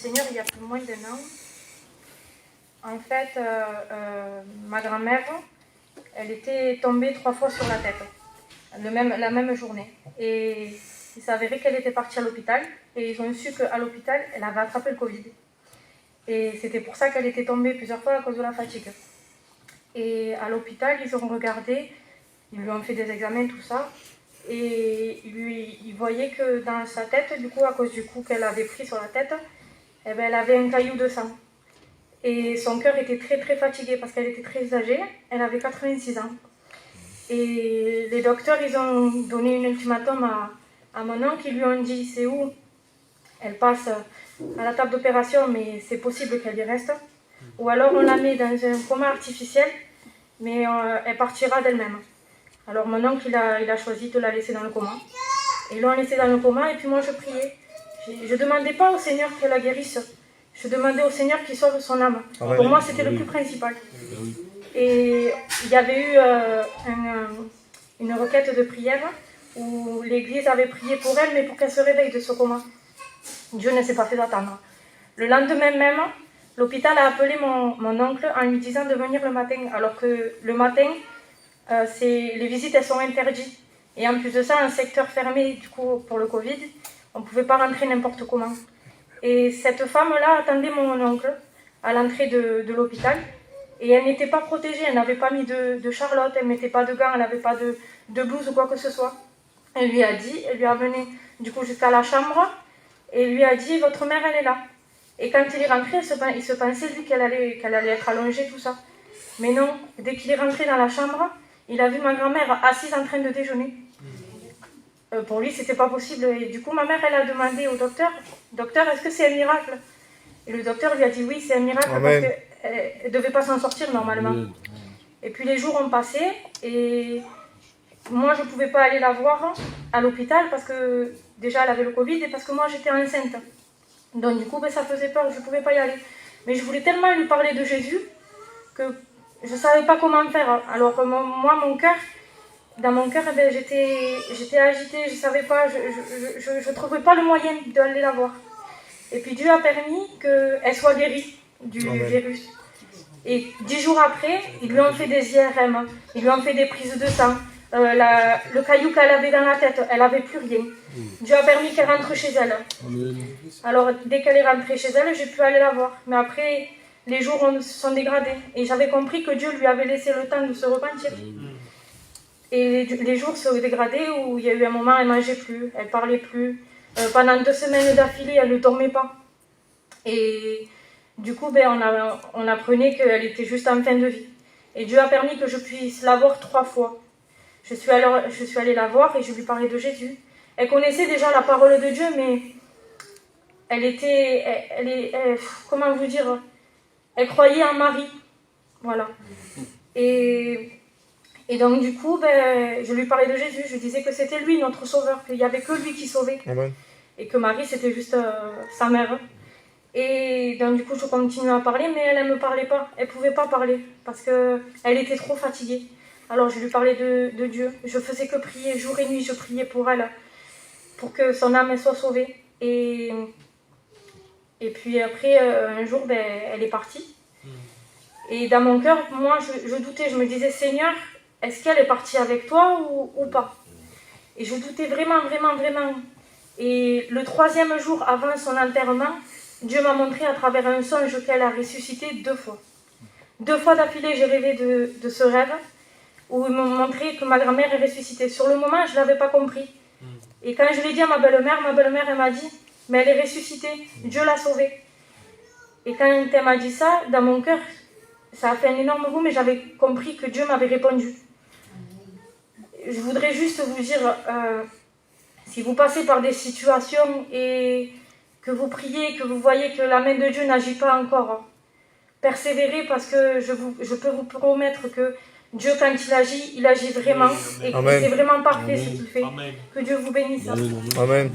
Seigneur il y a plus ou moins d'un an. En fait, ma grand-mère, elle était tombée 3 fois sur la tête, la même journée. Et il s'avérait qu'elle était partie à l'hôpital, et ils ont su qu'à l'hôpital, elle avait attrapé le Covid. Et c'était pour ça qu'elle était tombée plusieurs fois à cause de la fatigue. Et à l'hôpital, ils ont regardé, ils lui ont fait des examens, tout ça, et ils voyaient que dans sa tête, du coup, à cause du coup qu'elle avait pris sur la tête, eh ben, elle avait un caillou de sang. Et son cœur était très très fatigué parce qu'elle était très âgée, elle avait 86 ans. Et les docteurs, ils ont donné un ultimatum à mon oncle, ils lui ont dit c'est où elle passe à la table d'opération, mais c'est possible qu'elle y reste. Ou alors on la met dans un coma artificiel, mais elle partira d'elle-même. Alors mon oncle, il a choisi de la laisser dans le coma. Et ils l'ont laissée dans le coma, et puis moi je priais. Je ne demandais pas au Seigneur qu'elle la guérisse. Je demandais au Seigneur qu'il sauve son âme. Amen. Pour moi, c'était le plus principal. Et il y avait eu une requête de prière où l'Église avait prié pour elle, mais pour qu'elle se réveille de ce coma. Dieu ne s'est pas fait attendre. Le lendemain même, l'hôpital a appelé mon oncle en lui disant de venir le matin, alors que le matin, les visites elles sont interdites. Et en plus de ça, un secteur fermé du coup, pour le Covid, on ne pouvait pas rentrer n'importe comment. Et cette femme-là attendait mon oncle à l'entrée de l'hôpital. Et elle n'était pas protégée, elle n'avait pas mis de charlotte, elle ne mettait pas de gants, elle n'avait pas de blouse ou quoi que ce soit. Elle lui a dit, elle lui a amené du coup jusqu'à la chambre et lui a dit, votre mère elle est là. Et quand il est rentré, il se pensait lui qu'elle allait être allongée, tout ça. Mais non, dès qu'il est rentré dans la chambre, il a vu ma grand-mère assise en train de déjeuner. Pour lui, c'était pas possible. Et du coup, ma mère, elle a demandé au docteur, docteur, est-ce que c'est un miracle? Et le docteur lui a dit oui, c'est un miracle. Amen. Parce qu'elle ne devait pas s'en sortir normalement. Amen. Et puis les jours ont passé et moi, je ne pouvais pas aller la voir à l'hôpital parce que déjà, elle avait le Covid et parce que moi, j'étais enceinte. Donc du coup, ça faisait peur, je ne pouvais pas y aller. Mais je voulais tellement lui parler de Jésus que je ne savais pas comment faire. Alors moi, mon cœur... Dans mon cœur, j'étais agitée, je ne savais pas, je ne trouvais pas le moyen d'aller la voir. Et puis Dieu a permis qu'elle soit guérie du virus. Et 10 jours après, ils lui ont fait des IRM, ils lui ont fait des prises de sang. Le caillou qu'elle avait dans la tête, elle n'avait plus rien. Dieu a permis qu'elle rentre chez elle. Alors dès qu'elle est rentrée chez elle, j'ai pu aller la voir. Mais après, les jours se sont dégradés. Et j'avais compris que Dieu lui avait laissé le temps de se repentir. Et les jours se dégradaient où il y a eu un moment, elle ne mangeait plus, elle ne parlait plus. Pendant 2 semaines d'affilée, elle ne dormait pas. Et du coup, on apprenait qu'elle était juste en fin de vie. Et Dieu a permis que je puisse la voir 3 fois. Je suis allée la voir et je lui parlais de Jésus. Elle connaissait déjà la parole de Dieu, mais comment vous dire, elle croyait en Marie. Voilà. Et donc du coup, je lui parlais de Jésus, je disais que c'était lui notre sauveur, qu'il n'y avait que lui qui sauvait. Amen. Et que Marie c'était juste sa mère. Et donc du coup je continuais à parler, mais elle ne me parlait pas, elle ne pouvait pas parler, parce qu'elle était trop fatiguée. Alors je lui parlais de Dieu, je faisais que prier, jour et nuit je priais pour elle, pour que son âme soit sauvée. Et puis après, un jour, elle est partie. Et dans mon cœur, moi je doutais, je me disais, Seigneur, est-ce qu'elle est partie avec toi ou pas? Et je doutais vraiment, vraiment, vraiment. Et le 3e jour avant son enterrement, Dieu m'a montré à travers un songe qu'elle a ressuscité 2 fois. 2 fois d'affilée, j'ai rêvé de ce rêve où il m'a montré que ma grand-mère est ressuscitée. Sur le moment, je ne l'avais pas compris. Et quand je l'ai dit à ma belle-mère, elle m'a dit, mais elle est ressuscitée, Dieu l'a sauvée. Et quand elle m'a dit ça, dans mon cœur, ça a fait un énorme boom, mais j'avais compris que Dieu m'avait répondu. Je voudrais juste vous dire, si vous passez par des situations et que vous priez, que vous voyez que la main de Dieu n'agit pas encore, persévérez parce que je peux vous promettre que Dieu, quand il agit vraiment. Et que c'est vraiment parfait ce qu'il fait. Amen. Que Dieu vous bénisse. Amen.